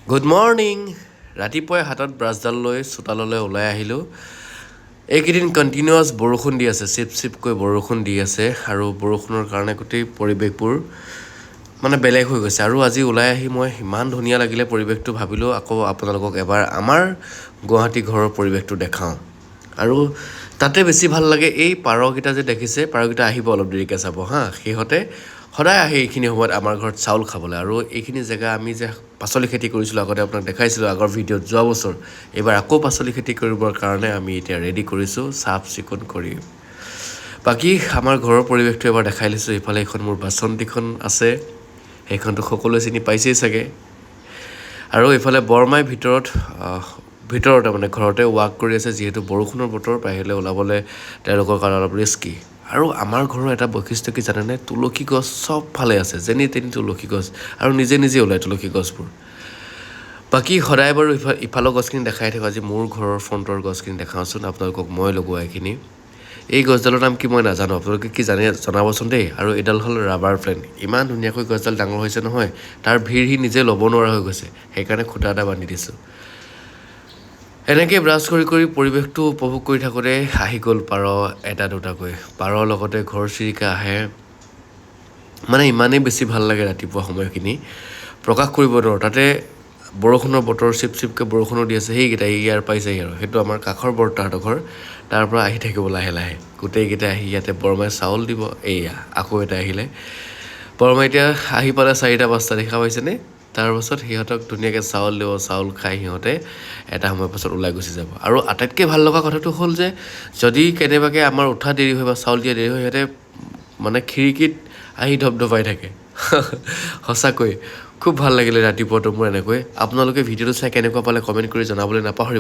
Good morning. ৰাতিপুৱাই হাতত ব্ৰাছডাল লৈ চোতাললৈ ওলাই আহিলোঁ। এইকেইদিন কণ্টিনিউৱাছ বৰষুণ দি আছে, চিপ চিপকৈ বৰষুণ দি আছে আৰু বৰষুণৰ কাৰণে গোটেই পৰিৱেশবোৰ মানে বেলেগ হৈ গৈছে। আৰু আজি ওলাই আহি মই ইমান ধুনীয়া লাগিলে পৰিৱেশটো, ভাবিলোঁ আকৌ আপোনালোকক এবাৰ আমাৰ গুৱাহাটী ঘৰৰ পৰিৱেশটো দেখাওঁ। আৰু তাতে বেছি ভাল লাগে এই পাৰকেইটা যে দেখিছে, পাৰকেইটা আহিব অলপ দেৰিকৈ চাব হা। সিহঁতে সদায় আহে এইখিনি সময়ত আমাৰ ঘৰত চাউল খাবলৈ। আৰু এইখিনি জেগা আমি যে পাচলি খেতি কৰিছিলোঁ, আগতে আপোনাক দেখাইছিলোঁ আগৰ ভিডিঅ'ত যোৱা বছৰ। এইবাৰ আকৌ পাচলি খেতি কৰিবৰ কাৰণে আমি এতিয়া ৰেডি কৰিছোঁ, চাফ চিকুণ কৰি। বাকী আমাৰ ঘৰৰ পৰিৱেশটো এবাৰ দেখাই লৈছোঁ। এইফালে এইখন মোৰ বাচন্তিখন আছে, সেইখনটো সকলোৱে চিনি পাইছেই চাগে। আৰু এইফালে বৰমাই ভিতৰতে মানে ঘৰতে ৱাক কৰি আছে, যিহেতু বৰষুণৰ বতৰ, বাহিৰলৈ ওলাবলৈ তেওঁলোকৰ কাৰণে অলপ ৰিস্কি। আৰু আমাৰ ঘৰৰ এটা বৈশিষ্ট্য কি জানেনে, তুলসী গছ চবফালে আছে, যেনি তেনি তুলসী গছ, আৰু নিজে নিজে ওলায় তুলসী গছবোৰ। বাকী সদায় বাৰু ইফালৰ গছখিনি দেখাই থাকোঁ, আজি মোৰ ঘৰৰ ফ্ৰণ্টৰ গছখিনি দেখাওঁচোন আপোনালোকক, মই লগোৱা এইখিনি। এই গছডালৰ নাম কি মই নাজানো, আপোনালোকে কি জানে জনাবচোন দেই। আৰু এইডাল হ'ল ৰাবাৰ প্লেণ্ট। ইমান ধুনীয়াকৈ গছডাল ডাঙৰ হৈছে নহয়, তাৰ ভিৰ সি নিজে ল'ব নোৱাৰা হৈ গৈছে, সেইকাৰণে খুঁটা এটা বান্ধি দিছোঁ। এনেকৈ ব্ৰাছ কৰি কৰি পৰিৱেশটো উপভোগ কৰি থাকোঁতে আহি গ'ল পাৰ এটা দুটাকৈ। পাৰৰ লগতে ঘৰচিৰিকা আহে, মানে ইমানেই বেছি ভাল লাগে ৰাতিপুৱা সময়খিনি, প্ৰকাশ কৰিব নোৱাৰোঁ। তাতে বৰষুণৰ বতৰ, চিপ চিপকৈ বৰষুণো দি আছে, সেইকেইটা ইয়াৰ পাইছেহি আৰু সেইটো আমাৰ কাষৰ বৰ্তাহঁতৰ ঘৰ। তাৰ পৰা আহি থাকিব লাহে লাহে গোটেইকেইটা আহি ইয়াতে বৰমাই চাউল দিব। এইয়া আকৌ এটা আহিলে, বৰমাই এতিয়া আহি পালে 4-5টা, দেখা পাইছেনে? তাৰপাছত সিহঁতক ধুনীয়াকৈ চাউল দিব, চাউল খাই সিহঁতে এটা সময়ৰ পাছত ওলাই গুচি যাব। আৰু আটাইতকৈ ভাল লগা কথাটো হ'ল যে যদি কেনেবাকৈ আমাৰ উঠা দেৰি হয় বা চাউল দিয়া দেৰি হয়, সিহঁতে মানে খিৰিকীত আহি ধপধপাই থাকে। সঁচাকৈ খুব ভাল লাগিলে ৰাতিপুৱাটো মোৰ এনেকৈ। আপোনালোকে ভিডিঅ'টো চাই কেনেকুৱা পালে কমেণ্ট কৰি জনাবলৈ নাপাহৰিব।